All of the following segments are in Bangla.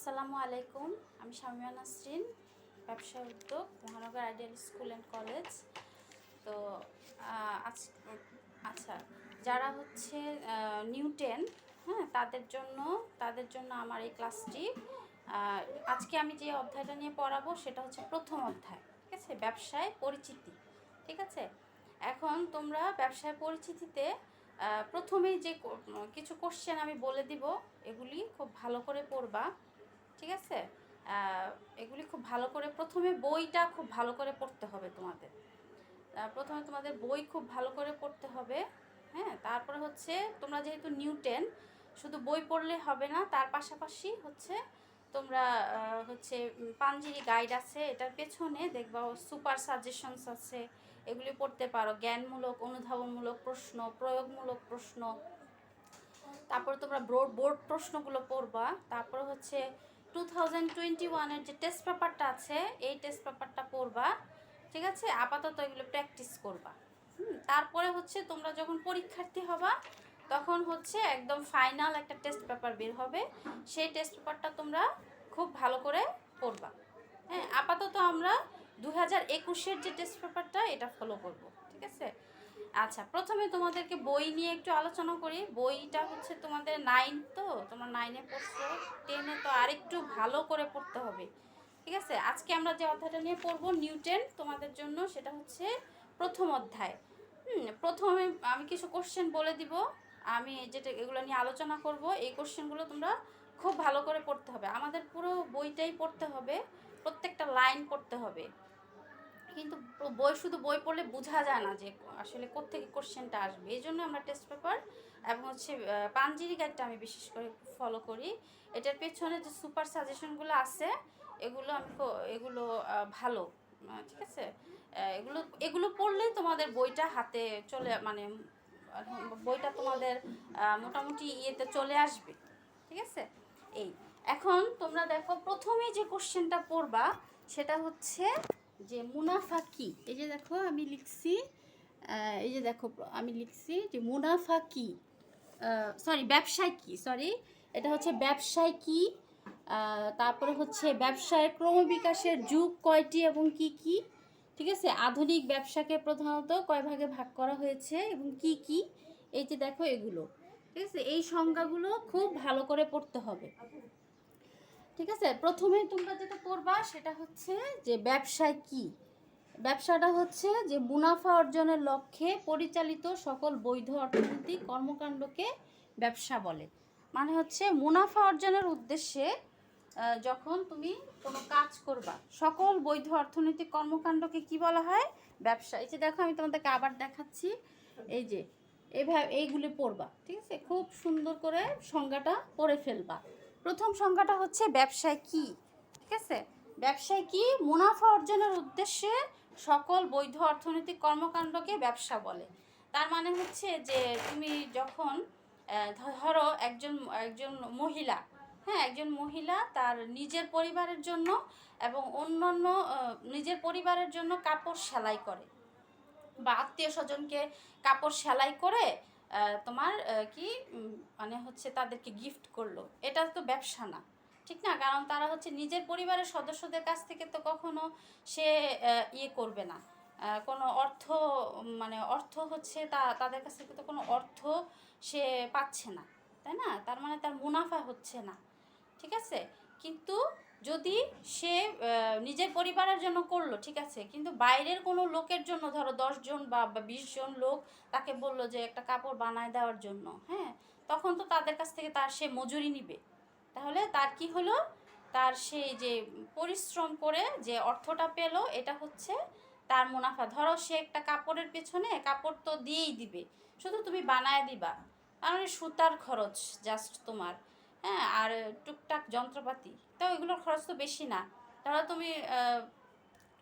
আসসালামু আলাইকুম। আমি শামিমা নাসরিন, ব্যবসা উদ্যোগ, মহানগর আইডিয়াল স্কুল অ্যান্ড কলেজ। তো আজ আচ্ছা, যারা হচ্ছে নিউ 10, হ্যাঁ, তাদের জন্য আমার এই ক্লাসটি। আজকে আমি যে অধ্যায়টা নিয়ে পড়াবো সেটা হচ্ছে প্রথম অধ্যায়, ঠিক আছে, ব্যবসায় পরিচিতি। ঠিক আছে, এখন তোমরা ব্যবসায় পরিচিতিতে প্রথমেই যে কিছু কোশ্চেন আমি বলে দিব, এগুলি খুব ভালো করে পড়বা। ঠিক আছে, এগুলি খুব ভালো করে, প্রথমে বইটা খুব ভালো করে পড়তে হবে তোমাদের। প্রথমে তোমাদের বই খুব ভালো করে পড়তে হবে। হ্যাঁ, তারপরে হচ্ছে তোমরা যেহেতু নিউ 10, শুধু বই পড়লে হবে না, তার পাশাপাশি হচ্ছে তোমরা হচ্ছে পাঞ্জিরি গাইড আছে, এটার পেছনে দেখবা সুপার সাজেশনস আছে, এগুলি পড়তে পারো। জ্ঞানমূলক, অনুধাবনমূলক প্রশ্ন, প্রয়োগমূলক প্রশ্ন, তারপরে তোমরা বোর্ড প্রশ্নগুলো পড়বা। তারপরে হচ্ছে 2021-এর যে টেস্ট পেপারটা আছে, এই টেস্ট পেপারটা পড়বা। ঠিক আছে, আপাতত এগুলো প্র্যাকটিস করবা। তারপরে হচ্ছে তোমরা যখন পরীক্ষার্থী হবা, তখন হচ্ছে একদম ফাইনাল একটা টেস্ট পেপার বের হবে, সেই টেস্ট পেপারটা তোমরা খুব ভালো করে পড়বা। হ্যাঁ, আপাতত আমরা 2021-এর যে টেস্ট পেপারটা, এটা ফলো করব। ঠিক আছে, আচ্ছা, প্রথমে তোমাদেরকে বই নিয়ে একটু আলোচনা করি। বইটা হচ্ছে তোমাদের 9, তো তোমরা 9-এ পড়ছো, 10-এ তো আরেকটু ভালো করে পড়তে হবে। ঠিক আছে, আজকে আমরা যে অধ্যায়টা নিয়ে পড়বো নিউ 10 তোমাদের জন্য, সেটা হচ্ছে প্রথম অধ্যায়। প্রথমে আমি কিছু কোশ্চেন বলে দিব, আমি যেটা এগুলো নিয়ে আলোচনা করব। এই কোশ্চেনগুলো তোমরা খুব ভালো করে পড়তে হবে, আমাদের পুরো বইটাই পড়তে হবে, প্রত্যেকটা লাইন পড়তে হবে। কিন্তু শুধু বই পড়লে বোঝা যায় না যে আসলে কোত্থেকে কোশ্চেনটা আসবে। এই জন্য আমরা টেস্ট পেপার এবং হচ্ছে পাঞ্জিরি গাইডটা আমি বিশেষ করে ফলো করি। এটার পেছনে যে সুপার সাজেশনগুলো আছে, এগুলো ভালো। ঠিক আছে, এগুলো পড়লেই তোমাদের বইটা হাতে চলে, মানে বইটা তোমাদের মোটামুটি ইয়েতে চলে আসবে। ঠিক আছে, এই এখন তোমরা দেখো, প্রথমে যে কোশ্চেনটা পড়বা সেটা হচ্ছে যে মুনাফা কি। এই যে দেখো আমি লিখছি, যে মুনাফা কি, ব্যবসায় কি, এটা হচ্ছে ব্যবসায় কি। তারপরে হচ্ছে ব্যবসায়ের ক্রমবিকাশের যুগ কয়টি এবং কি কি। ঠিক আছে, আধুনিক ব্যবসাকে প্রধানত কয় ভাগে ভাগ করা হয়েছে এবং কি কি। এই যে দেখো এগুলো, ঠিক আছে, এই সংজ্ঞাগুলো খুব ভালো করে পড়তে হবে। ঠিক আছে, প্রথমে তোমরা যেটা পড়বা সেটা হচ্ছে যে ব্যবসায় কি। ব্যবসাটা হচ্ছে যে মুনাফা অর্জনের লক্ষ্যে পরিচালিত সকল বৈধ অর্থনৈতিক কর্মকাণ্ডকে ব্যবসা বলে। মানে হচ্ছে মুনাফা অর্জনের উদ্দেশ্যে যখন তুমি কোনো কাজ করবা, সকল বৈধ অর্থনৈতিক কর্মকাণ্ডকে কি বলা হয়? ব্যবসা। এই যে দেখো আমি তোমাদেরকে আবার দেখাচ্ছি, এই যে এইভাবে এইগুলি পড়বা। ঠিক আছে, খুব সুন্দর করে সংজ্ঞাটা পড়ে ফেলবা। প্রথম সংজ্ঞাটা হচ্ছে ব্যবসায় কি। ঠিক আছে, ব্যবসায় কি? মুনাফা অর্জনের উদ্দেশ্যে সকল বৈধ অর্থনৈতিক কর্মকাণ্ডকে ব্যবসা বলে। তার মানে হচ্ছে যে তুমি যখন ধরো একজন মহিলা, হ্যাঁ, একজন মহিলা তার নিজের পরিবারের জন্য এবং অন্যান্য নিজের পরিবারের জন্য কাপড় সেলাই করে, বা আত্মীয় স্বজনকে কাপড় সেলাই করে তোমার কি মানে হচ্ছে তাদেরকে গিফট করলো, এটা তো ব্যবসা না, ঠিক না? কারণ তারা হচ্ছে নিজের পরিবারের সদস্যদের কাছ থেকে তো কখনো সে ইয়ে করবে না, কোনো অর্থ, মানে অর্থ হচ্ছে তাদের কাছ থেকে তো কোনো অর্থ সে পাচ্ছে না, তাই না? তার মানে তার মুনাফা হচ্ছে না। ঠিক আছে, কিন্তু যদি সে নিজের পরিবারের জন্য করলো, ঠিক আছে, কিন্তু বাইরের কোনো লোকের জন্য, ধরো 10 জন বা 20 জন লোক তাকে বললো যে একটা কাপড় বানায় দেওয়ার জন্য, হ্যাঁ, তখন তো তাদের কাছ থেকে সে মজুরি নিবে। তাহলে তার কি হলো? তার সেই যে পরিশ্রম করে যে অর্থটা পেলো, এটা হচ্ছে তার মুনাফা। ধরো সে একটা কাপড়ের পেছনে, কাপড় তো দিয়েই দিবে, শুধু তুমি বানায় দিবা, কারণ সুতার খরচ জাস্ট তোমার, হ্যাঁ, আর টুকটাক যন্ত্রপাতি, তো এগুলোর খরচ তো বেশি না।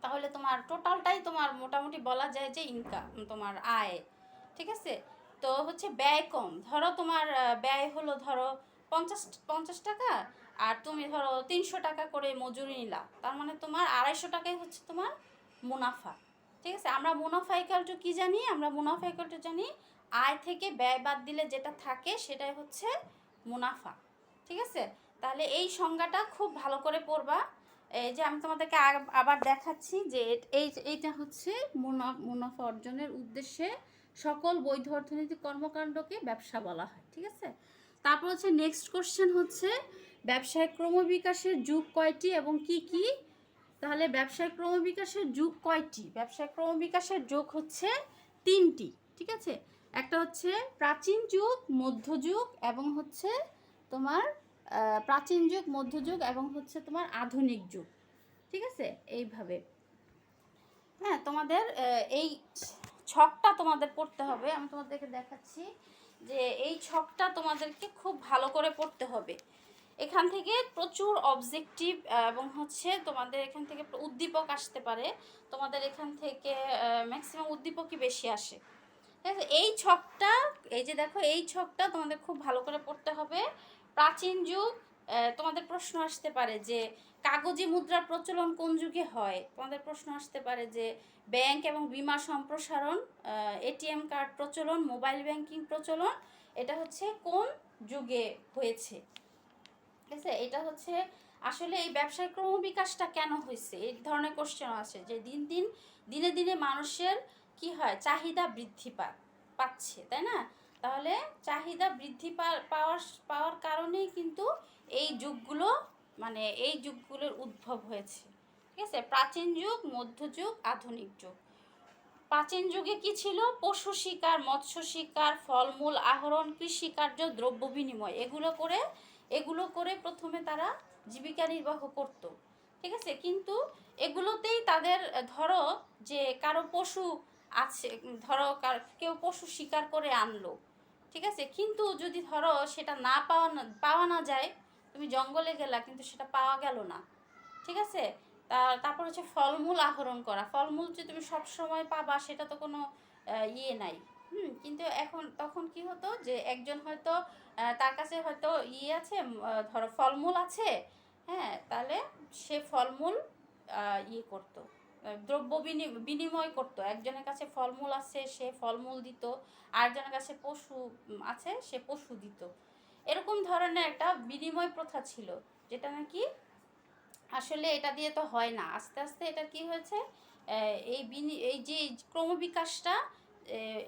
তাহলে তোমার টোটালটাই তোমার মোটামুটি বলা যায় যে ইনকাম, তোমার আয়। ঠিক আছে, তো হচ্ছে ব্যয় কম। ধরো তোমার ব্যয় হলো ধরো 50 টাকা, আর তুমি ধরো 300 টাকা করে মজুরি নিলা, তার মানে তোমার 250 টাকাই হচ্ছে তোমার মুনাফা। ঠিক আছে, আমরা মুনাফা ইকুয়াল টু কী জানি? আমরা মুনাফা ইকুয়াল টু জানি আয় থেকে ব্যয় বাদ দিলে যেটা থাকে সেটাই হচ্ছে মুনাফা। ঠিক আছে, তাহলে এই সংজ্ঞাটা খুব ভালো করে পড়বা। এই যে আমি তোমাদেরকে আবার দেখাচ্ছি যে এইটা হচ্ছে মুনাফা অর্জনের উদ্দেশ্যে সকল বৈধ অর্থনৈতিক কর্মকাণ্ডকে ব্যবসা বলা হয়, ঠিক আছে। তারপর হচ্ছে নেক্সট কোশ্চেন হচ্ছে ব্যবসায়িক ক্রমবিকাশের যুগ কয়টি এবং কি কি। তাহলে ব্যবসায়িক ক্রমবিকাশের যুগ কয়টি? ব্যবসায়িক ক্রমবিকাশের যুগ হচ্ছে 3টি, ঠিক আছে। একটা হচ্ছে প্রাচীন যুগ, মধ্যযুগ এবং হচ্ছে তোমার প্রাচীন যুগ, মধ্যযুগ এবং হচ্ছে তোমার আধুনিক যুগ, ঠিক আছে। এইভাবে হ্যাঁ, তোমাদের এই ছকটা তোমাদের পড়তে হবে। আমি তোমাদেরকে দেখাচ্ছি যে এই ছকটা তোমাদেরকে খুব ভালো করে পড়তে হবে। এখান থেকে প্রচুর অবজেক্টিভ এবং হচ্ছে তোমাদের এখান থেকে উদ্দীপক আসতে পারে। তোমাদের এখান থেকে ম্যাক্সিমাম উদ্দীপকই বেশি আসে, ঠিক আছে। এই ছকটা, এই যে দেখো, এই ছকটা তোমাদের খুব ভালো করে পড়তে হবে। প্রাচীন যুগ, তোমাদের প্রশ্ন আসতে পারে যে কাগজি মুদ্রার প্রচলন কোন যুগে হয়। তোমাদের প্রশ্ন আসতে পারে যে ব্যাংক এবং বীমা সম্প্রসারণ, এটিএম কার্ড প্রচলন, মোবাইল ব্যাংকিং প্রচলন, এটা হচ্ছে কোন যুগে হয়েছে, ঠিক আছে। এটা হচ্ছে আসলে এই ব্যবসায়িক ক্রমবিকাশটা কেন হয়েছে, এই ধরনের কোশ্চেন আছে যে দিনে দিনে মানুষের কি হয়, চাহিদা বৃদ্ধি পাচ্ছে, তাই না। তাহলে চাহিদা বৃদ্ধি পাওয়ার কারণেই কিন্তু এই যুগগুলো, মানে এই যুগগুলোর উদ্ভব হয়েছে, ঠিক আছে। প্রাচীন যুগ, মধ্যযুগ, আধুনিক যুগ। প্রাচীন যুগে কি ছিল? পশু শিকার, মৎস্য শিকার, ফলমূল আহরণ, কৃষিকার্য, দ্রব্য বিনিময়, এগুলো করে প্রথমে তারা জীবিকা নির্বাহ করত, ঠিক আছে। কিন্তু এগুলোতেই তাদের, ধরো যে কারো পশু আছে, ধরো কেউ পশু শিকার করে আনলো, ঠিক আছে, কিন্তু যদি ধরো সেটা না পাওয়া না যায়, তুমি জঙ্গলে গেলা কিন্তু সেটা পাওয়া গেল না, ঠিক আছে। তারপর হচ্ছে ফলমূল আহরণ করা। ফলমূল যে তুমি সব সময় পাবা সেটা তো কোনো ইয়ে নাই, কিন্তু তখন কি হতো যে একজন হয়তো তার কাছে হয়তো ইয়ে আছে, ধরো ফলমূল আছে, হ্যাঁ, তাহলে সে ফলমূল ইয়ে করতো, দ্রব্য বিনিময় করতো। একজনের কাছে ফলমূল আছে, সে ফলমূল দিত, আরেকজনের কাছে পশু আছে, সে পশু দিত। এরকম ধরনের একটা বিনিময় প্রথা ছিল, যেটা নাকি আসলে এটা দিয়ে তো হয় না। আস্তে আস্তে এটা কি হয়েছে, এই যে ক্রমবিকাশটা,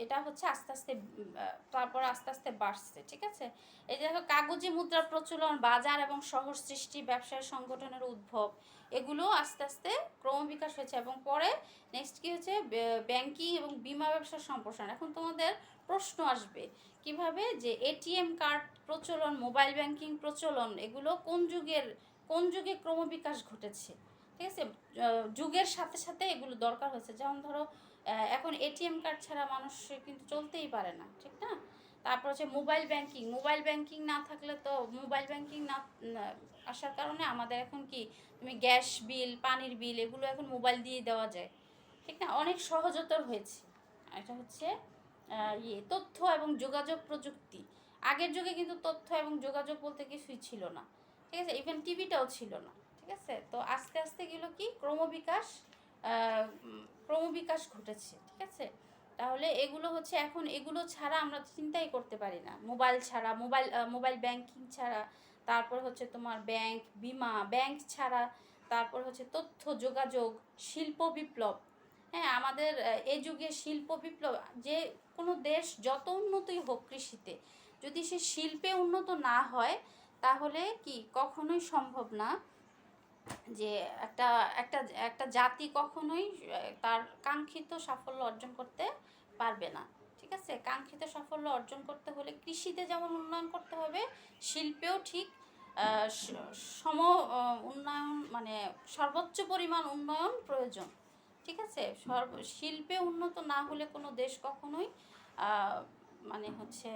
এটা হচ্ছে আস্তে আস্তে, তারপর আস্তে আস্তে বাড়ছে, ঠিক আছে। এই যে কাগজে মুদ্রার প্রচলন, বাজার এবং শহর সৃষ্টি, ব্যবসায় সংগঠনের উদ্ভব, এগুলো আস্তে আস্তে ক্রমবিকাশ হয়েছে। এবং পরে নেক্সট কি হচ্ছে, ব্যাংকিং এবং বীমা ব্যবসার সম্প্রসারণ। এখন তোমাদের প্রশ্ন আসবে কিভাবে, যে এটিএম কার্ড প্রচলন, মোবাইল ব্যাংকিং প্রচলন, এগুলো কোন যুগে ক্রমবিকাশ ঘটেছে, ঠিক আছে। যুগের সাথে সাথে এগুলো দরকার হয়েছে। যেমন ধরো এখন এটিএম কার্ড ছাড়া মানুষ কিন্তু চলতেই পারে না, ঠিক না। তারপর হচ্ছে মোবাইল ব্যাংকিং না থাকলে তো, মোবাইল ব্যাংকিং না আসার কারণে আমাদের এখন কি, তুমি গ্যাস বিল, পানির বিল, এগুলো এখন মোবাইল দিয়ে দেওয়া যায়, ঠিক না, অনেক সহজতর হয়েছে। এটা হচ্ছে তথ্য এবং যোগাযোগ প্রযুক্তি। আগের যুগে কিন্তু তথ্য এবং যোগাযোগ বলতে কিছুই ছিল না, ঠিক আছে, ইভেন টিভিটাও ছিল না, ঠিক আছে। তো আস্তে আস্তে এগুলো কি ক্রমবিকাশ ঘটেছে, ঠিক আছে। তাহলে এগুলো হচ্ছে, এখন এগুলো ছাড়া আমরা চিন্তাই করতে পারি না। মোবাইল ছাড়া, মোবাইল ব্যাংকিং ছাড়া, তারপর হচ্ছে তোমার ব্যাংক ছাড়া, তারপর হচ্ছে তথ্য যোগাযোগ, শিল্প বিপ্লব। হ্যাঁ, আমাদের এই যুগে শিল্প বিপ্লব, যে কোনো দেশ যত উন্নতই হোক কৃষিতে, যদি সে শিল্পে উন্নত না হয় তাহলে কি কখনোই সম্ভব না যে একটা একটা একটা জাতি কখনোই তার কাঙ্ক্ষিত সাফল্য অর্জন করতে পারবে না, ঠিক আছে। কাঙ্ক্ষিত সাফল্য অর্জন করতে হলে কৃষিতে যেমন উন্নয়ন করতে হবে, শিল্পেও ঠিক সম উন্নয়ন, মানে সর্বোচ্চ পরিমাণ উন্নয়ন প্রয়োজন, ঠিক আছে। শিল্পে উন্নত না হলে কোনো দেশ কখনোই মানে হচ্ছে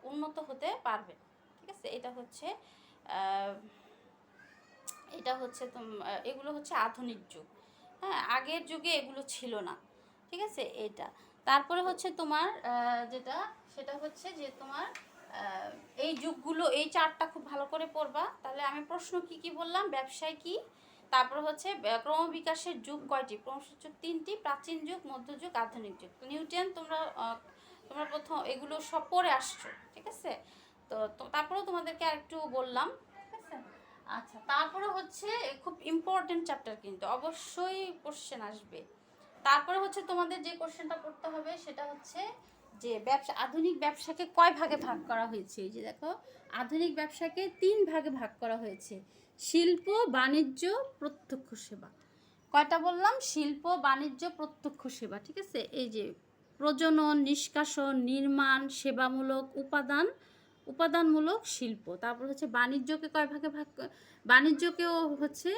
উন্নত হতে পারবে, ঠিক আছে। এটা হচ্ছে এগুলো হচ্ছে আধুনিক যুগ। হ্যাঁ, আগের যুগে এগুলো ছিল না, ঠিক আছে। তারপরে হচ্ছে তোমার সেটা হচ্ছে যে তোমার এই যুগগুলো, এই চারটা খুব ভালো করে পড়বা। তাহলে আমি প্রশ্ন কি বললাম, ব্যবসায় কি, তারপর হচ্ছে ক্রমবিকাশের যুগ কয়টি, ক্রমবিকাশের যুগ 3টি, প্রাচীন যুগ, মধ্যযুগ, আধুনিক যুগ। নিউটন তোমরা প্রথম এগুলো সব পড়ে আসছো, ঠিক আছে। তো তারপরেও তোমাদেরকে আরেকটু বললাম, ঠিক আছে। আচ্ছা, তারপরে হচ্ছে খুব ইম্পর্টেন্ট চ্যাপ্টার, কিন্তু অবশ্যই কোশ্চেন আসবে। তারপরে হচ্ছে তোমাদের যে কোশ্চেনটা করতে হবে সেটা হচ্ছে যে ব্যবসা, আধুনিক ব্যবসাকে কয় ভাগে ভাগ করা হয়েছে। এই যে দেখো, আধুনিক ব্যবসাকে 3 ভাগে ভাগ করা হয়েছে: শিল্প, বাণিজ্য, প্রত্যক্ষ সেবা। কয়টা বললাম? শিল্প, বাণিজ্য, প্রত্যক্ষ সেবা। ঠিক আছে, এই যে প্রজনন, নিষ্কাশন, নির্মাণ, সেবামূলক উপাদান, উপাদানমূলক শিল্প। তারপর হচ্ছে বাণিজ্যকে কয় ভাগে ভাগ, বাণিজ্যকেও হচ্ছে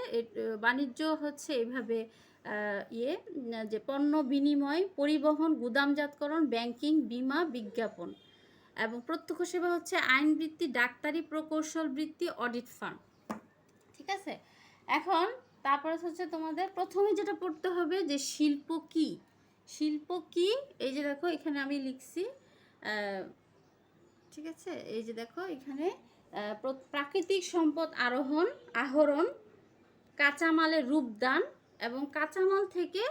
বাণিজ্য হচ্ছে এইভাবে যে পণ্য বিনিময়, পরিবহন, গুদামজাতকরণ, ব্যাংকিং, বীমা, বিজ্ঞাপন। এবং প্রত্যক্ষ সেবা হচ্ছে আইন বৃত্তি, ডাক্তারি, প্রকৌশল বৃত্তি, অডিট ফার্ম। ঠিক আছে, এখন তারপরে হচ্ছে তোমাদের প্রথমে যেটা পড়তে হবে যে শিল্প কি। শিল্প কি, এই যে দেখো এখানে আমি লিখছি, ঠিক আছে, এই যে দেখো এখানে প্রাকৃতিক সম্পদ আহরণ, কাঁচামালের রূপদান এবং কাঁচামাল থেকে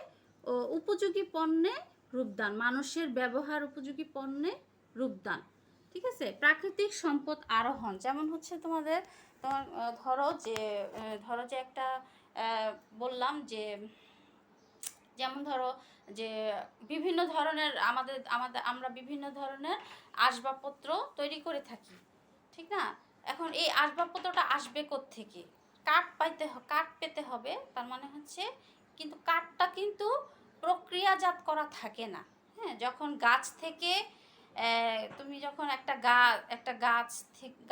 উপযোগী পণ্যে রূপদান, মানুষের ব্যবহার উপযোগী পণ্যে রূপদান। ঠিক আছে, প্রাকৃতিক সম্পদ আরোহণ যেমন হচ্ছে তোমার ধরো যে একটা বললাম যে, যেমন ধরো যে বিভিন্ন ধরনের আমরা বিভিন্ন ধরনের আসবাবপত্র তৈরি করে থাকি, ঠিক না? এখন এই আসবাবপত্রটা আসবে কোত্থেকে? কাঠ পেতে হবে, তার মানে হচ্ছে, কিন্তু কাঠটা কিন্তু প্রক্রিয়াজাত করা থাকে না। হ্যাঁ, যখন গাছ থেকে তুমি যখন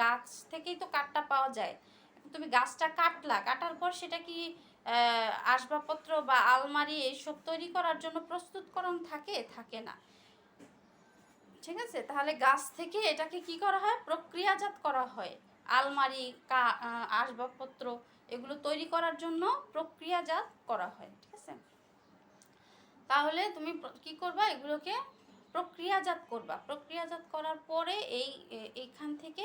গাছ থেকেই তো কাঠটা পাওয়া যায়। তুমি গাছটা কাটার পর সেটা কি আসবাবপত্র বা আলমারি এইসব তৈরি করার জন্য প্রস্তুতকরণ থাকে না। ঠিক আছে, তাহলে গাছ থেকে এটাকে কি করা হয়? প্রক্রিয়াজাত করা হয়। আলমারি, আসবাবপত্র এগুলো তৈরি করার জন্য প্রক্রিয়াজাত করা হয়। ঠিক আছে, তাহলে তুমি কি করবা? এগুলোকে প্রক্রিয়াজাত করবা। প্রক্রিয়াজাত করার পরে এইখান থেকে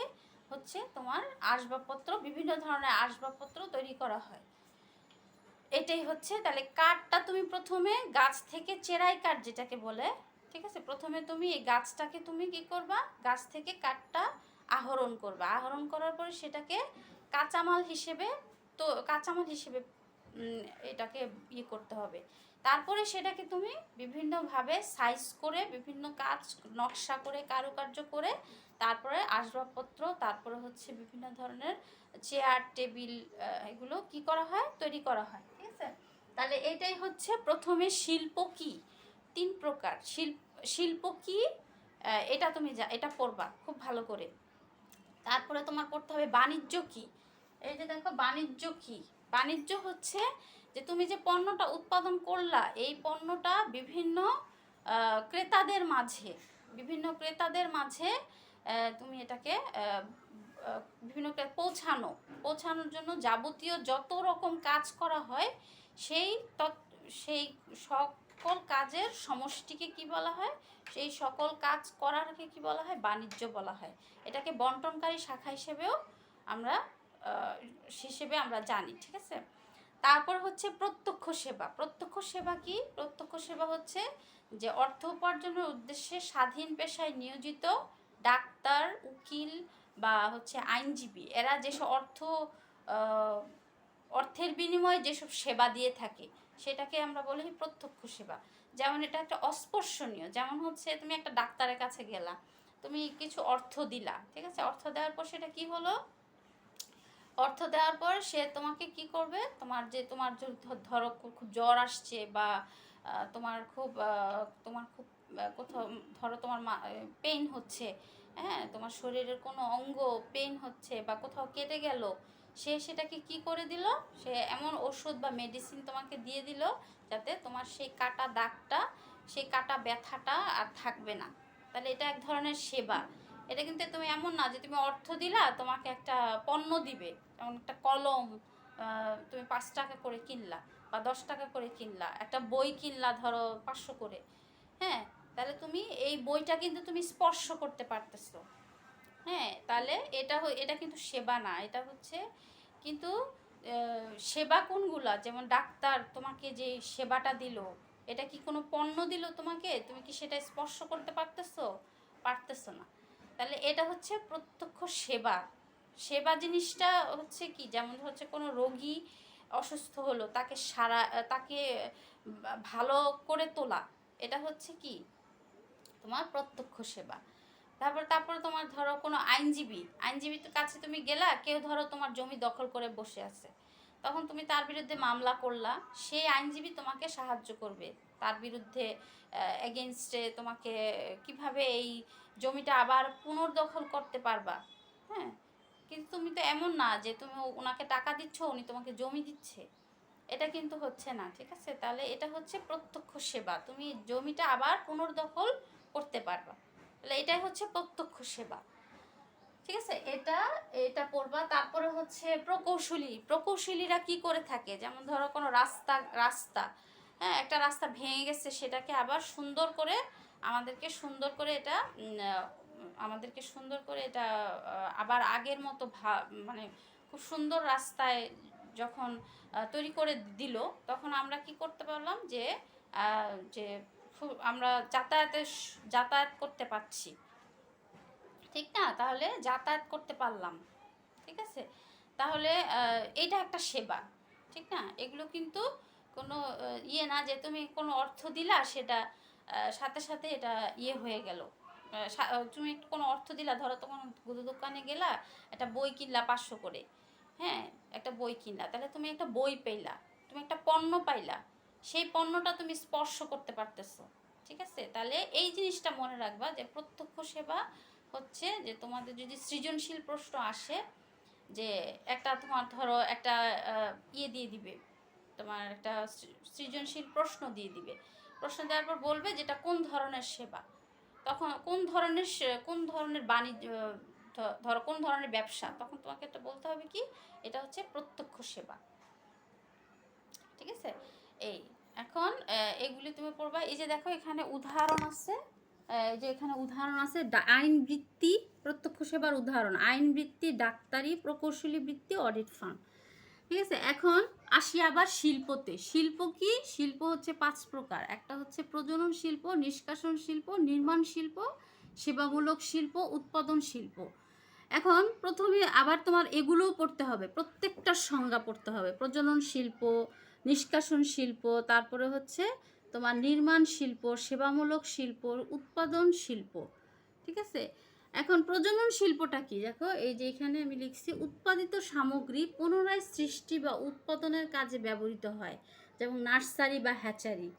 হচ্ছে তোমার আসবাবপত্র, বিভিন্ন ধরনের আসবাবপত্র তৈরি করা হয়। এটাই হচ্ছে, তাহলে কাঠটা তুমি প্রথমে গাছ থেকে, চেরাই কাঠ যেটাকে বলে, ঠিক আছে, প্রথমে তুমি এই গাছটাকে তুমি কি করবা? গাছ থেকে কাঠটা আহরণ করবা। আহরণ করার পরে সেটাকে কাঁচামাল হিসেবে এটাকে করতে হবে। তারপরে সেটাকে তুমি বিভিন্নভাবে সাইজ করে, বিভিন্ন কাজ নকশা করে, কারুকার্য করে, তারপরে আসবাবপত্র, তারপরে হচ্ছে বিভিন্ন ধরনের চেয়ার, টেবিল, এগুলো কি করা হয়? তৈরি করা হয়। ঠিক আছে, তাহলে এটাই হচ্ছে প্রথমে শিল্প কি। 3 প্রকার শিল্প কি, এটা তুমি এটা পড়বা খুব ভালো করে। তারপরে তোমার পড়তে হবে বাণিজ্য কি। এই যে দেখো, বাণিজ্য কি? বাণিজ্য হচ্ছে যে তুমি যে পণ্যটা উৎপাদন করলা, এই পণ্যটা বিভিন্ন ক্রেতাদের মাঝে তুমি এটাকে বিভিন্ন পৌঁছানোর জন্য যাবতীয় যত রকম কাজ করা হয়, সেই সকল কাজের সমষ্টিকে কি বলা হয়? সেই সকল কাজ করারকে কি বলা হয়? বাণিজ্য বলা হয়। এটাকে বন্টনকারী শাখা হিসেবেও আমরা জানি। ঠিক আছে, তারপর হচ্ছে প্রত্যক্ষ সেবা। প্রত্যক্ষ সেবা কি? প্রত্যক্ষ সেবা হচ্ছে যে অর্থ উপার্জনের উদ্দেশ্যে স্বাধীন পেশায় নিয়োজিত ডাক্তার, উকিল বা হচ্ছে আইনজীবী, এরা যেসব অর্থের বিনিময়ে যেসব সেবা দিয়ে থাকে, সেটাকে আমরা বলি প্রত্যক্ষ সেবা। যেমন এটা একটা অস্পর্শনীয়, যেমন হচ্ছে তুমি একটা ডাক্তারের কাছে গেলা, তুমি কিছু অর্থ দিলা, ঠিক আছে, অর্থ দেওয়ার পর সেটা কি হলো? অর্থ দেওয়ার পর সে তোমাকে কি করবে? তোমার ধরো খুব জ্বর আসছে, বা তোমার খুব কোথাও ধরো তোমার পেইন হচ্ছে, হ্যাঁ, তোমার শরীরের কোনো অঙ্গ পেইন হচ্ছে বা কোথাও কেটে গেল, সেটাকে কি করে দিল? সে এমন ওষুধ বা মেডিসিন তোমাকে দিয়ে দিল যাতে তোমার সেই কাটা দাগটা, সেই কাটা ব্যথাটা আর থাকবে না। তাহলে এটা এক ধরনের সেবা। এটা কিন্তু তুমি এমন না যে তুমি অর্থ দিলা, তোমাকে একটা পণ্য দিবে, যেমন একটা কলম তুমি 5 টাকা করে কিনলা বা 10 টাকা করে কিনলা, একটা বই কিনলা ধরো 500 করে, হ্যাঁ, তাহলে তুমি এই বইটা কিন্তু তুমি স্পর্শ করতে পারতেছো, হ্যাঁ, তাহলে এটা কিন্তু সেবা না। এটা হচ্ছে কিন্তু সেবা কোনগুলা? যেমন ডাক্তার তোমাকে যে সেবাটা দিল, এটা কি কোনো পণ্য দিল তোমাকে? তুমি কি সেটা স্পর্শ করতে পারতেছো না। তাহলে এটা হচ্ছে প্রত্যক্ষ সেবা। সেবা জিনিসটা হচ্ছে কি, যেমন হচ্ছে কোনো রোগী অসুস্থ হলো, তাকে ভালো করে তোলা, এটা হচ্ছে কি তোমার প্রত্যক্ষ সেবা। তারপরে তোমার ধরো কোনো আইনজীবীর কাছে তুমি গেলা, কেউ ধরো তোমার জমি দখল করে বসে আছে, তখন তুমি তার বিরুদ্ধে মামলা করলা, সেই আইনজীবী তোমাকে সাহায্য করবে তার বিরুদ্ধে এগেনস্টে তোমাকে কিভাবে এই জমিটা আবার পুনর্দখল করতে পারবা। হ্যাঁ, কিন্তু তুমি তো এমন না যে তুমি ওনাকে টাকা দিচ্ছ, উনি তোমাকে জমি দিচ্ছে, এটা কিন্তু হচ্ছে না। ঠিক আছে, তাহলে এটা হচ্ছে প্রত্যক্ষ সেবা, তুমি জমিটা আবার পুনর্দখল করতে পারবা, তাহলে এটাই হচ্ছে প্রত্যক্ষ সেবা। ঠিক আছে, এটা এটা পড়বা। তারপরে হচ্ছে প্রকৌশলীরা কি করে থাকে, যেমন ধরো কোনো রাস্তা, হ্যাঁ, একটা রাস্তা ভেঙে গেছে, সেটাকে আবার সুন্দর করে আমাদেরকে সুন্দর করে এটা আবার আগের মতো মানে খুব সুন্দর রাস্তায় যখন তৈরি করে দিল, তখন আমরা কি করতে পারলাম যে যে আমরা যাতায়াত করতে পারছি, ঠিক না? তাহলে যাতায়াত করতে পারলাম। ঠিক আছে, তাহলে এইটা একটা সেবা, ঠিক না? এগুলো কিন্তু কোনো ইয়ে না যে তুমি কোনো অর্থ দিলা, সেটা সাথে সাথে এটা ইয়ে হয়ে গেল। তুমি কোনো অর্থ দিলা, ধরো তখন দোকানে গেলা, একটা বই কিনলা 500 করে, হ্যাঁ, একটা বই কিনলা, তাহলে তুমি একটা বই পেলা, তুমি একটা পণ্য পাইলা, সেই পণ্যটা তুমি স্পর্শ করতে পারতেছো। ঠিক আছে, তাহলে এই জিনিসটা মনে রাখবা যে প্রত্যক্ষ সেবা হচ্ছে যে তোমাদের যদি সৃজনশীল প্রশ্ন আসে, যে একটা তোমার ধরো একটা ইয়ে দিয়ে দিবে, তোমার একটা সৃজনশীল প্রশ্ন দিয়ে দিবে, প্রশ্ন দেওয়ার পর বলবে যেটা কোন ধরনের সেবা, তখন কোন ধরনের বাণিজ্য, ধরো কোন ধরনের ব্যবসা, তখন তোমাকে একটা বলতে হবে কি এটা হচ্ছে প্রত্যক্ষ সেবা। ঠিক আছে, এই এখন এগুলি তুমি পড়বা। এই যে দেখো এখানে উদাহরণ আছে, যে এখানে উদাহরণ আছে আইন বৃত্তি, প্রত্যক্ষ সেবার উদাহরণ আইন বৃত্তি, ডাক্তারি, প্রকৌশলী বৃত্তি, অডিট ফার্ম। ঠিক আছে, এখন আসি আবার শিল্পতে। শিল্প হচ্ছে 5 প্রকার। একটা হচ্ছে প্রজনন শিল্প, নিষ্কাশন শিল্প, নির্মাণ শিল্প, সেবামূলক শিল্প, উৎপাদন শিল্প। এখন প্রথমে আবার তোমার এগুলোও পড়তে হবে, প্রত্যেকটার সংজ্ঞা পড়তে হবে। প্রজনন শিল্প, নিষ্কাশন শিল্প, তারপরে হচ্ছে তোমার নির্মাণ শিল্প, সেবামূলক শিল্প, উৎপাদন শিল্প। ঠিক আছে, এখন প্রজনন শিল্পটা কি দেখো, এই যে এখানে আমি লিখছি উৎপাদিত সামগ্রী পুনরায় সৃষ্টি বা উৎপাদনের কাজে ব্যবহৃত হয়, যেমন নার্সারি বা হ্যাচারি।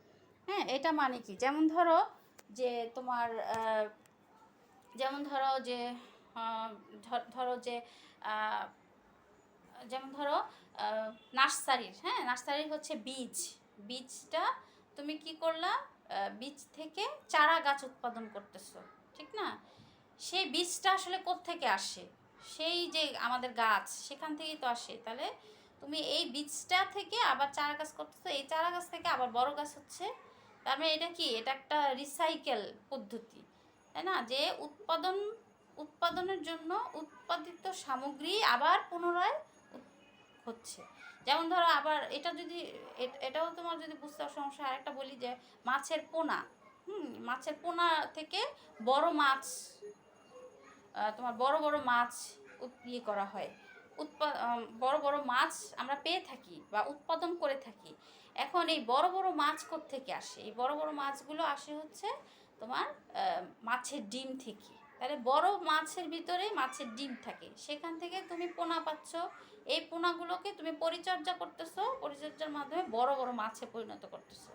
হ্যাঁ, এটা মানে কি, যেমন ধরো যে তোমার যেমন ধরো যে ধরো যে যেমন ধরো নার্সারির হচ্ছে বীজটা তুমি কি করলা, বীজ থেকে চারা গাছ উৎপাদন করতেছো, ঠিক না? সেই বীজটা আসলে কোত্থেকে আসে, সেই যে আমাদের গাছ সেখান থেকেই তো আসে, তাহলে তুমি এই বীজটা থেকে আবার চারা গাছ করতেছো, এই চারা গাছ থেকে আবার বড় গাছ হচ্ছে, তার মানে এটা কি, এটা একটা রিসাইকেল পদ্ধতি, তাই না? যে উৎপাদনের জন্য উৎপাদিত সামগ্রী আবার পুনরায় হচ্ছে। যেমন ধরো আবার এটা যদি এটাও তোমার যদি বুঝতে সমস্যা, আরেকটা বলি যে মাছের পোনা, মাছের পোনা থেকে বড় মাছ, তোমার বড় বড় মাছ ইয়ে করা হয়, বড় বড় মাছ আমরা পেয়ে থাকি বা উৎপাদন করে থাকি। এখন এই বড় বড় মাছ কোত্থেকে আসে, এই বড় বড় মাছগুলো আসে হচ্ছে তোমার মাছের ডিম থেকে, তাহলে বড় মাছের ভিতরে মাছের ডিম থাকে, সেখান থেকে তুমি পোনা পাচ্ছ, এই পোনাগুলোকে তুমি পরিচর্যা করতেছো, পরিচর্যার মাধ্যমে বড় বড় মাছে পরিণত করতেছো।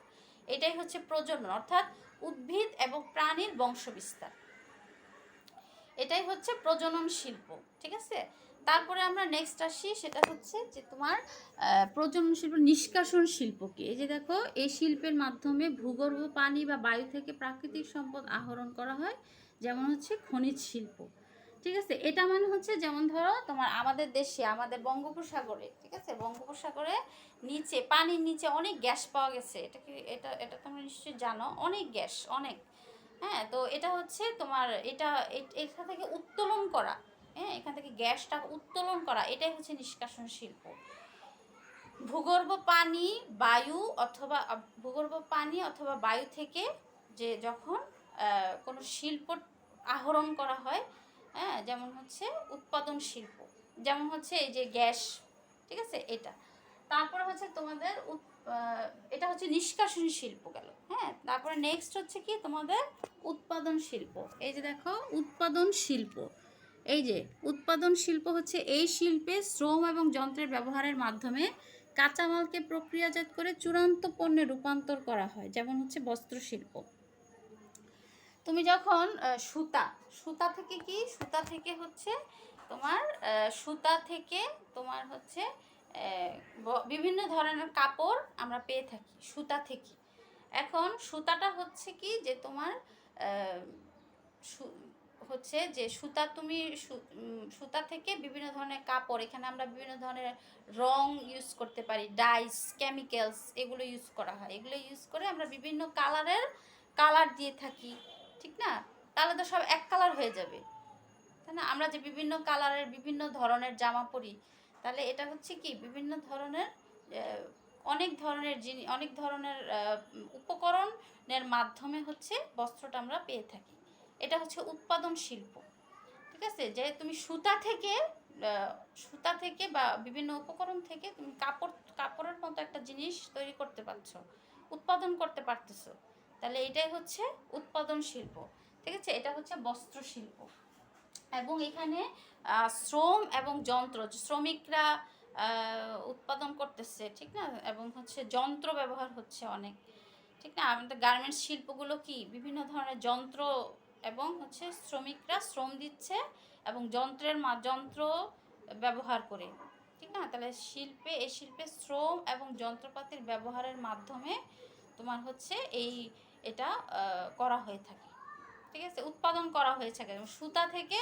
এটাই হচ্ছে প্রজনন, অর্থাৎ উদ্ভিদ এবং প্রাণীর বংশবিস্তার, এটাই হচ্ছে প্রজনন শিল্প। ঠিক আছে, তারপরে আমরা নেক্সট আসি, সেটা হচ্ছে যে তোমার প্রজনন শিল্প। নিষ্কাশন শিল্প কি, এই যে দেখো এই শিল্পের মাধ্যমে ভূগর্ভ পানি বা বায়ু থেকে প্রাকৃতিক সম্পদ আহরণ করা হয়, যেমন হচ্ছে খনিজ শিল্প। ঠিক আছে, এটা মানে হচ্ছে যেমন ধরো তোমার আমাদের দেশে, আমাদের বঙ্গোপসাগরে, ঠিক আছে, বঙ্গোপসাগরে নিচে, পানির নিচে অনেক গ্যাস পাওয়া গেছে, এটা কি এটা তোমরা নিশ্চয়ই জানো, অনেক গ্যাস, অনেক। হ্যাঁ, তো এটা হচ্ছে তোমার এখান থেকে উত্তোলন করা, হ্যাঁ, এখান থেকে গ্যাসটা উত্তোলন করা, এটাই হচ্ছে নিষ্কাশন শিল্প। ভূগর্ভ পানি অথবা বায়ু থেকে যে যখন কোনো শিল্প আহরণ করা হয়, হ্যাঁ, যেমন হচ্ছে উৎপাদন শিল্প। যেমন হচ্ছে এই যে গ্যাস, ঠিক আছে এটা। তারপরে হচ্ছে তোমাদের এটা হচ্ছে নিষ্কাশনী শিল্প গেল, হ্যাঁ। তারপরে নেক্সট হচ্ছে কি তোমাদের উৎপাদন শিল্প। এই যে দেখো উৎপাদন শিল্প, এই যে উৎপাদন শিল্প হচ্ছে এই শিল্পে শ্রম এবং যন্ত্রের ব্যবহারের মাধ্যমে কাঁচামালকে প্রক্রিয়াজাত করে চূড়ান্ত পণ্যে রূপান্তর করা হয়, যেমন হচ্ছে বস্ত্র শিল্প। তুমি যখন সুতা, সুতা থেকে কি, সুতা থেকে হচ্ছে তোমার সুতা থেকে তোমার হচ্ছে বিভিন্ন ধরনের কাপড় আমরা পেয়ে থাকি সুতা থেকে। এখন সুতাটা হচ্ছে কি যে তোমার হচ্ছে যে সুতা, তুমি সুতা থেকে বিভিন্ন ধরনের কাপড়, এখানে আমরা বিভিন্ন ধরনের রং ইউজ করতে পারি, ডাইস, কেমিক্যালস, এগুলো ইউজ করা হয়। এগুলো ইউজ করে আমরা বিভিন্ন কালার দিয়ে থাকি, ঠিক না? তাহলে তো সব এক কালার হয়ে যাবে, তাই না? আমরা যে বিভিন্ন কালারের বিভিন্ন ধরনের জামা পরি, তাহলে এটা হচ্ছে কি বিভিন্ন ধরনের অনেক ধরনের অনেক ধরনের উপকরণের মাধ্যমে হচ্ছে বস্ত্রটা আমরা পেয়ে থাকি। এটা হচ্ছে উৎপাদন শিল্প, ঠিক আছে। যে তুমি সুতা থেকে বা বিভিন্ন উপকরণ থেকে তুমি কাপড়ের মতো একটা জিনিস তৈরি করতে পারছো, উৎপাদন করতে পারতেছো, তাহলে এটাই হচ্ছে উৎপাদন শিল্প, ঠিক আছে। এটা হচ্ছে বস্ত্র শিল্প। এবং এখানে শ্রম এবং যন্ত্র, শ্রমিকরা উৎপাদন করতেছে, ঠিক না, এবং হচ্ছে যন্ত্র ব্যবহার হচ্ছে অনেক, ঠিক না। আমাদের গার্মেন্টস শিল্পগুলো কি বিভিন্ন ধরনের যন্ত্র এবং হচ্ছে শ্রমিকরা শ্রম দিচ্ছে এবং যন্ত্র ব্যবহার করে, ঠিক না। তাহলে এই শিল্পে শ্রম এবং যন্ত্রপাতির ব্যবহারের মাধ্যমে তোমার হচ্ছে এটা করা হয়ে থাকে, ঠিক আছে, উৎপাদন করা হয়ে থাকে। সুতা থেকে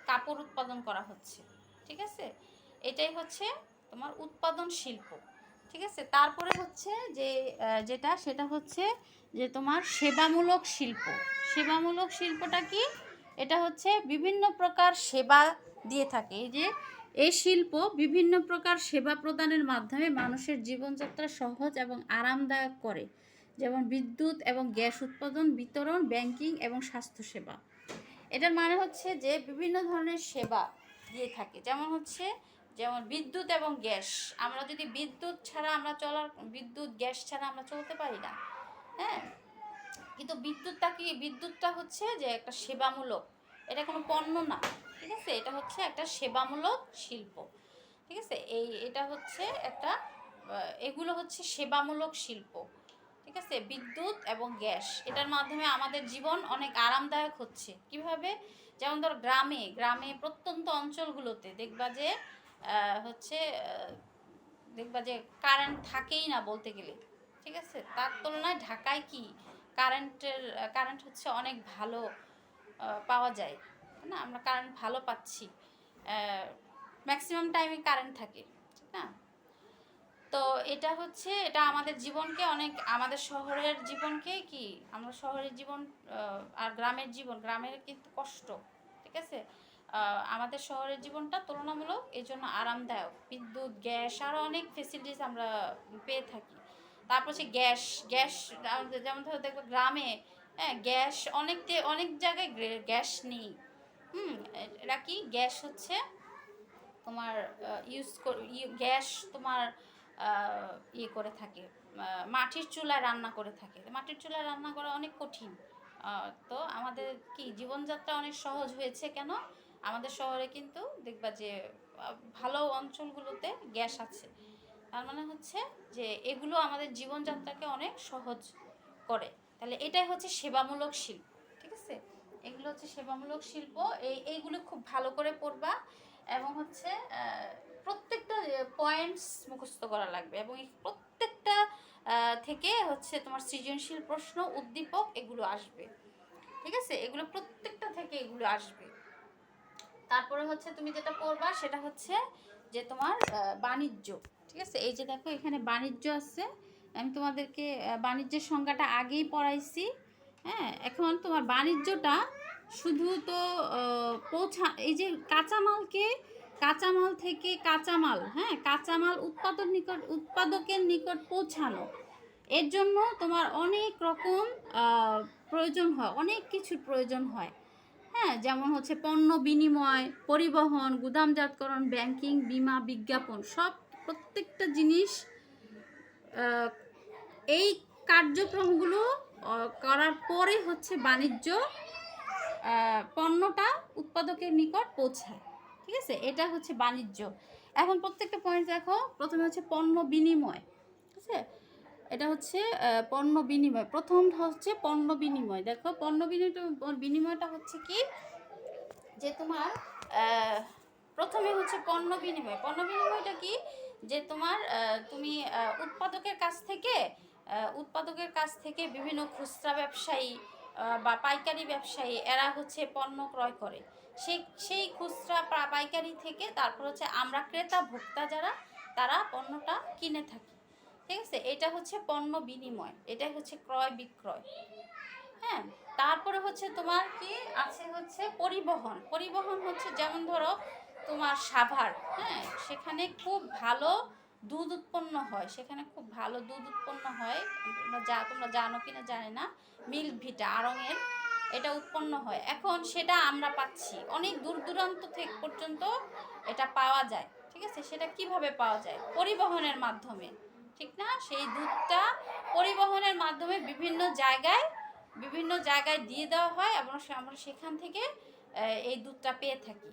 কাপড় উৎপাদন করা হচ্ছে, ঠিক আছে। এটাই হচ্ছে তোমার উৎপাদন শিল্প, ঠিক আছে। তারপরে হচ্ছে যে সেটা হচ্ছে যে তোমার সেবামূলক শিল্প। সেবামূলক শিল্পটা কি? এটা হচ্ছে বিভিন্ন প্রকার সেবা দিয়ে থাকে। এই শিল্প বিভিন্ন প্রকার সেবা প্রদানের মাধ্যমে মানুষের জীবনযাত্রা সহজ এবং আরামদায়ক করে, যেমন বিদ্যুৎ এবং গ্যাস উৎপাদন, বিতরণ, ব্যাংকিং এবং স্বাস্থ্যসেবা। এটার মানে হচ্ছে যে বিভিন্ন ধরনের সেবা দিয়ে থাকে, যেমন বিদ্যুৎ এবং গ্যাস। আমরা যদি বিদ্যুৎ গ্যাস ছাড়া আমরা চলতে পারি না, হ্যাঁ। কিন্তু বিদ্যুৎটা হচ্ছে যে একটা সেবামূলক, এটা কোনো পণ্য না, ঠিক আছে। এটা হচ্ছে একটা সেবামূলক শিল্প, ঠিক আছে। এটা হচ্ছে একটা এগুলো হচ্ছে সেবামূলক শিল্প, ঠিক আছে। বিদ্যুৎ এবং গ্যাস, এটার মাধ্যমে আমাদের জীবন অনেক আরামদায়ক হচ্ছে। কিভাবে? যেমন ধর গ্রামে প্রত্যন্ত অঞ্চলগুলোতে দেখবা যে কারেন্ট থাকেই না বলতে গেলে, ঠিক আছে। তার তুলনায় ঢাকায় কি কারেন্ট হচ্ছে অনেক ভালো পাওয়া যায়, না? আমরা কারেন্ট ভালো পাচ্ছি, ম্যাক্সিমাম টাইমে কারেন্ট থাকে, ঠিক না। তো এটা আমাদের জীবনকে আমাদের শহরের জীবনকে কি, আমরা শহরের জীবন আর গ্রামের কিন্তু কষ্ট, ঠিক আছে। আমাদের শহরের জীবনটা তুলনামূলক এই জন্য আরামদায়ক, বিদ্যুৎ, গ্যাস, আরও অনেক ফেসিলিটিস আমরা পেয়ে থাকি। তারপর হচ্ছে গ্যাস যেমন ধরো দেখবো গ্রামে, হ্যাঁ, গ্যাস অনেক জায়গায় গ্যাস নেই। এটা কি গ্যাস হচ্ছে তোমার গ্যাস তোমার করে থাকে, মাটির চুলায় রান্না করে থাকে। মাটির চুলায় রান্না করা অনেক কঠিন। তো আমাদের কি জীবনযাত্রা অনেক সহজ হয়েছে কেন? আমাদের শহরে কিন্তু দেখবা যে ভালো অঞ্চলগুলোতে গ্যাস আছে। তার মানে হচ্ছে যে এগুলো আমাদের জীবনযাত্রাকে অনেক সহজ করে। তাহলে এটাই হচ্ছে সেবামূলক শিল্প, ঠিক আছে। এগুলো হচ্ছে সেবামূলক শিল্প। এইগুলো খুব ভালো করে পড়বা এবং হচ্ছে প্রত্যেকটা পয়েন্টস মুখস্থ করা লাগবে, এবং এই প্রত্যেকটা থেকে হচ্ছে তোমার সৃজনশীল প্রশ্ন, উদ্দীপক এগুলো আসবে, ঠিক আছে। এগুলো প্রত্যেকটা থেকে এগুলো আসবে। তারপরে হচ্ছে তুমি যেটা পড়বা সেটা হচ্ছে যে তোমার বাণিজ্য, ঠিক আছে। এই যে দেখো এখানে বাণিজ্য আছে, আমি তোমাদেরকে বাণিজ্যের সংজ্ঞাটা আগেই পড়াইছি, হ্যাঁ। এখন তোমার বাণিজ্যটা শুধু তো এই যে কাঁচামাল থেকে কাঁচামাল উৎপাদকের নিকট পৌঁছানো, এর জন্য তোমার অনেক রকম প্রয়োজন হয়, অনেক কিছুর প্রয়োজন হয়। হ্যাঁ, যেমন হচ্ছে পণ্য বিনিময়, পরিবহন, গুদামজাতকরণ, ব্যাংকিং, বীমা, বিজ্ঞাপন, সব প্রত্যেকটা জিনিস এই কার্যক্রমগুলো করার পরে হচ্ছে বাণিজ্য পণ্যটা উৎপাদকের নিকট পৌঁছায়। ঠিক আছে, এটা হচ্ছে বাণিজ্য। এখন প্রত্যেকটা পয়েন্ট দেখো, প্রথমে হচ্ছে পণ্য বিনিময়। ঠিক আছে, এটা হচ্ছে পণ্য বিনিময়। প্রথম হচ্ছে পণ্য বিনিময়। দেখো পণ্য বিনিময়টা হচ্ছে কি, যে তোমার প্রথমে হচ্ছে পণ্য বিনিময়। পণ্য বিনিময়টা কি, যে তোমার তুমি উৎপাদকের কাছ থেকে বিভিন্ন খুচরা ব্যবসায়ী বা পাইকারি ব্যবসায়ী, এরা হচ্ছে পণ্য ক্রয় করে। সেই খুচরা পাইকারি থেকে তারপর হচ্ছে আমরা ক্রেতা ভোক্তা যারা, তারা পণ্যটা কিনে থাকি। ঠিক আছে, এটা হচ্ছে পণ্য বিনিময়, এটাই হচ্ছে ক্রয় বিক্রয়। হ্যাঁ, তারপরে হচ্ছে তোমার কি আছে, হচ্ছে পরিবহন। পরিবহন হচ্ছে যেমন ধরো তোমার সাভার, হ্যাঁ, সেখানে খুব ভালো দুধ উৎপন্ন হয়, সেখানে খুব ভালো দুধ উৎপন্ন হয়। তোমরা জানো কিনা জানি না, মিল্ক ভিটা আড়ংয়ের এটা উৎপন্ন হয়। এখন সেটা আমরা পাচ্ছি অনেক দূর দূরান্ত থেকে পর্যন্ত এটা পাওয়া যায়। ঠিক আছে, সেটা কিভাবে পাওয়া যায়? পরিবহনের মাধ্যমে, ঠিক না? সেই দুধটা পরিবহনের মাধ্যমে বিভিন্ন জায়গায় দিয়ে দেওয়া হয় এবং আমরা সেখান থেকে এই দুধটা পেয়ে থাকি।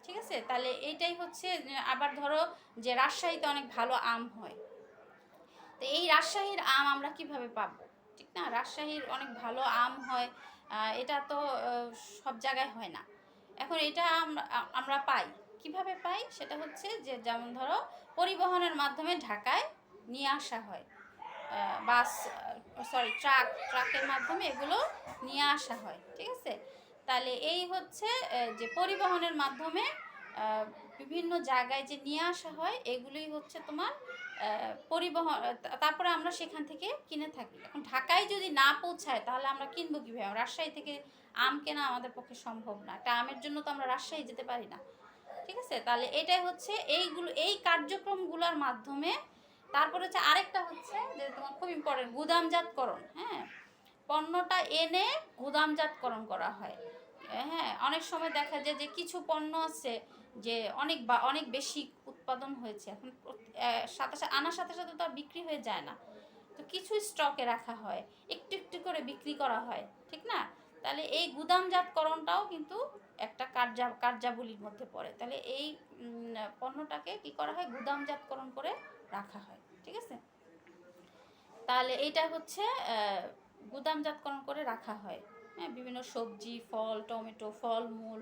ঠিক আছে, তাহলে এইটাই হচ্ছে। আবার ধরো যে রাজশাহীতে অনেক ভালো আম হয়, তো এই রাজশাহীর আম আমরা কিভাবে পাবো? ঠিক না, রাজশাহীর অনেক ভালো আম হয়, এটা তো সব জায়গায় হয় না। এখন এটা আমরা পাই কিভাবে পাই, সেটা হচ্ছে যে যেমন ধরো পরিবহনের মাধ্যমে ঢাকায় নিয়ে আসা হয়, ট্রাকের মাধ্যমে এগুলো নিয়ে আসা হয়। ঠিক আছে, তাহলে এই হচ্ছে যে পরিবহনের মাধ্যমে বিভিন্ন জায়গায় যে নিয়ে আসা হয়, এগুলোই হচ্ছে তোমার পরিবহন। তারপরে আমরা সেখান থেকে কিনে থাকি। এখন ঢাকায় যদি না পৌঁছায়, তাহলে আমরা কিনবো কীভাবে? রাজশাহী থেকে আম কেনা আমাদের পক্ষে সম্ভব না, একটা আমের জন্য তো আমরা রাজশাহী যেতে পারি না। ঠিক আছে, তাহলে এটাই হচ্ছে এই কার্যক্রমগুলোর মাধ্যমে। তারপরে হচ্ছে আরেকটা হচ্ছে যে তোমার খুব ইম্পর্টেন্ট, গুদামজাতকরণ। হ্যাঁ, পণ্যটা এনে গুদামজাতকরণ করা হয়। হ্যাঁ, অনেক সময় দেখা যায় যে কিছু পণ্য আছে যে অনেক বেশি উৎপাদন হয়েছে, এখন আনার সাথে সাথে তো আর বিক্রি হয়ে যায় না, তো কিছু স্টকে রাখা হয়, একটু একটু করে বিক্রি করা হয়। ঠিক না, তাহলে এই গুদামজাতকরণটাও কিন্তু একটা কার্যাবলীর মধ্যে পড়ে। তাহলে এই পণ্যটাকে কি করা হয়, গুদামজাতকরণ করে রাখা হয়। ঠিক আছে, তাহলে এইটা হচ্ছে গুদামজাতকরণ করে রাখা হয়। হ্যাঁ, বিভিন্ন সবজি, ফল, টমেটো, ফলমূল,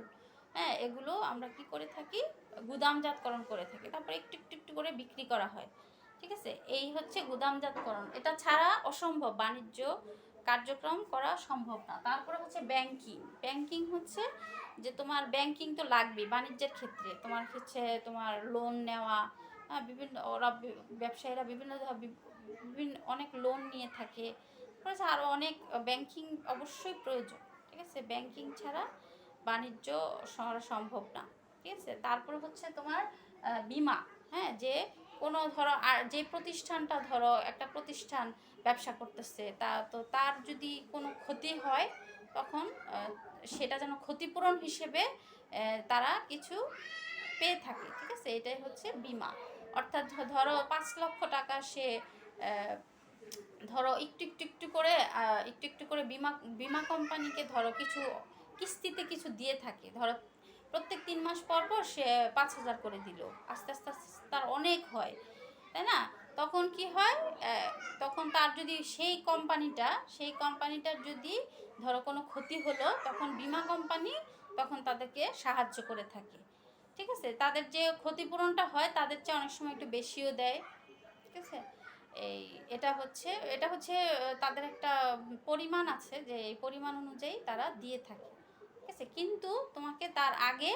হ্যাঁ, এগুলো আমরা কি করে থাকি, গুদামজাতকরণ করে থাকি, তারপরে একটু একটু একটু করে বিক্রি করা হয়। ঠিক আছে, এই হচ্ছে গুদামজাতকরণ। এটা ছাড়া অসম্ভব, বাণিজ্য কার্যক্রম করা সম্ভব না। তারপরে হচ্ছে ব্যাংকিং হচ্ছে যে তোমার ব্যাংকিং তো লাগবেই বাণিজ্যের ক্ষেত্রে। তোমার লোন নেওয়া, ব্যবসায়ীরা বিভিন্ন অনেক লোন নিয়ে থাকে। আরও অনেক ব্যাংকিং অবশ্যই প্রয়োজন। ঠিক আছে, ব্যাংকিং ছাড়া বাণিজ্য সম্ভব না। ঠিক আছে, তারপর হচ্ছে তোমার বীমা। হ্যাঁ, যে কোনো ধরো আর যে প্রতিষ্ঠানটা, ধরো একটা প্রতিষ্ঠান ব্যবসা করতেছে, তার যদি কোনো ক্ষতি হয়, তখন সেটা যেন ক্ষতিপূরণ হিসেবে তারা কিছু পেয়ে থাকে। ঠিক আছে, এটাই হচ্ছে বীমা। অর্থাৎ ধরো 5 লক্ষ টাকা সে ধরো একটু একটু করে বীমা কোম্পানিকে ধরো কিছু কিস্তিতে কিছু দিয়ে থাকে। ধরো প্রত্যেক 3 মাস পর পর সে 5,000 করে দিল, আস্তে আস্তে তার অনেক হয়, তাই না? তখন কি হয়, তখন তার যদি সেই কোম্পানিটার যদি ধরো কোনো ক্ষতি হলো, তখন বীমা কোম্পানি তখন তাদেরকে সাহায্য করে থাকে। ঠিক আছে, তাদের যে ক্ষতিপূরণটা হয় তাদের চেয়ে অনেক সময় একটু বেশিও দেয়। ঠিক আছে, এটা হচ্ছে তাদের একটা পরিমাণ আছে, যে এই পরিমাণ অনুযায়ী তারা দিয়ে থাকে। ঠিক আছে, কিন্তু তোমাকে তার আগে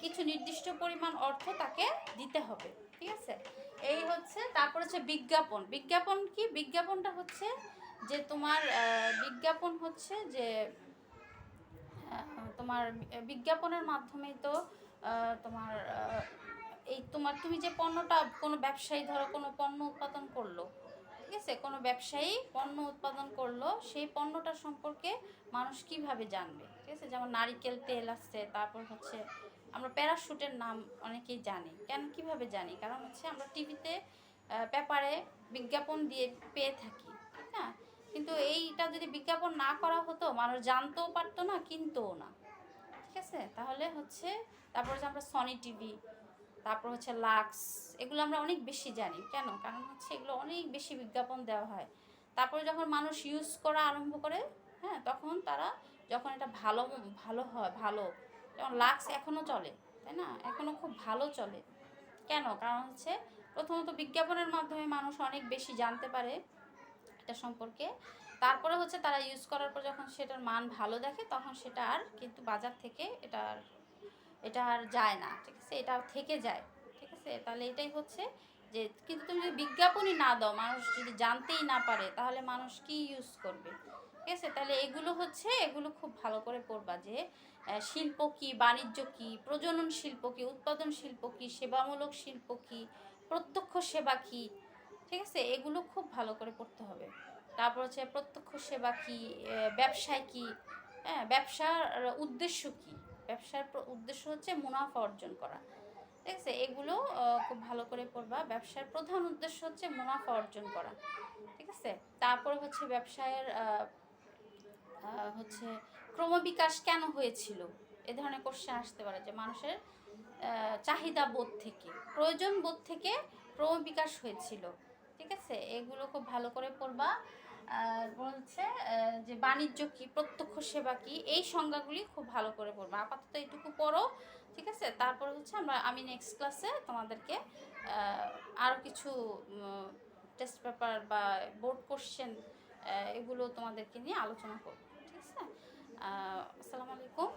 কিছু নির্দিষ্ট পরিমাণ অর্থ তাকে দিতে হবে। ঠিক আছে, এই হচ্ছে। তারপর হচ্ছে বিজ্ঞাপন কি, বিজ্ঞাপনটা হচ্ছে যে তোমার বিজ্ঞাপন হচ্ছে যে তোমার বিজ্ঞাপনের মাধ্যমেই তো তোমার তুমি যে পণ্যটা, কোনো ব্যবসায়ী ধরো কোনো পণ্য উৎপাদন করলো। ঠিক আছে, কোনো ব্যবসায়ী পণ্য উৎপাদন করলো, সেই পণ্যটা সম্পর্কে মানুষ কিভাবে জানবে? ঠিক আছে, যেমন নারিকেল তেল আছে, তারপর হচ্ছে আমরা প্যারাশুটের নাম অনেকেই জানি। কেন, কিভাবে জানি? কারণ হচ্ছে আমরা টিভিতে পেপারে বিজ্ঞাপন দিয়ে পেয়ে থাকি, ঠিক না? কিন্তু এইটা যদি বিজ্ঞাপন না করা হতো, মানুষ জানতেও পারতো না, কিনতেও না, ঠিক আছে? তাহলে হচ্ছে তারপর যে আমরা সনি টিভি, তারপর হচ্ছে লাক্স, এগুলো আমরা অনেক বেশি জানি। কেন? কারণ হচ্ছে এগুলো অনেক বেশি বিজ্ঞাপন দেওয়া হয়। তারপরে যখন মানুষ ইউজ করা আরম্ভ করে, হ্যাঁ, তখন তারা যখন এটা ভালো ভালো হয়, ভালো, যেমন লাক্স এখনও চলে, তাই না? এখনও খুব ভালো চলে। কেন? কারণ হচ্ছে প্রথমত বিজ্ঞাপনের মাধ্যমে মানুষ অনেক বেশি জানতে পারে এটা সম্পর্কে। তারপরে হচ্ছে তারা ইউজ করার পর যখন সেটার মান ভালো দেখে, তখন সেটা আর কিন্তু বাজার থেকে এটা আর যায় না, ঠিক আছে? এটা থেকে যায়, ঠিক আছে? তাহলে এটাই হচ্ছে যে, কিন্তু তুমি যদি বিজ্ঞাপনই না দাও, মানুষ যদি জানতেই না পারে, তাহলে মানুষ কি ইউজ করবে? ঠিক আছে? তাহলে এগুলো খুব ভালো করে পড়বা যে শিল্প কি, বাণিজ্য কি, প্রজনন শিল্প কি, উৎপাদন শিল্প কি, সেবামূলক শিল্প কি, প্রত্যক্ষ সেবা কি, ঠিক আছে? এগুলো খুব ভালো করে পড়তে হবে। তারপর হচ্ছে প্রত্যক্ষ সেবা কি, ব্যবসায় কি, হ্যাঁ, ব্যবসার উদ্দেশ্য কি? ব্যবসার উদ্দেশ্য হচ্ছে মুনাফা অর্জন করা, ঠিক আছে? এগুলো খুব ভালো করে পড়বা। ব্যবসার প্রধান উদ্দেশ্য হচ্ছে মুনাফা অর্জন করা, ঠিক আছে? তারপর হচ্ছে ব্যবসায়ের হচ্ছে ক্রমবিকাশ কেন হয়েছিল, এ ধরনের কোশ্চেন আসতে পারে, যে মানুষের চাহিদা বোধ থেকে, প্রয়োজন বোধ থেকে ক্রমবিকাশ হয়েছিল, ঠিক আছে? এগুলো খুব ভালো করে পড়বা। আর বলছে যে বাণিজ্য কি, প্রত্যক্ষ সেবা কি, এই সংজ্ঞাগুলি খুব ভালো করে পড়বা। আপাতত এইটুকু পড়ো, ঠিক আছে? তারপর হচ্ছে আমি নেক্সট ক্লাসে তোমাদেরকে আরও কিছু টেস্ট পেপার বা বোর্ড কোশ্চেন এগুলো তোমাদেরকে নিয়ে আলোচনা করবো, ঠিক আছে? আসসালামু আলাইকুম।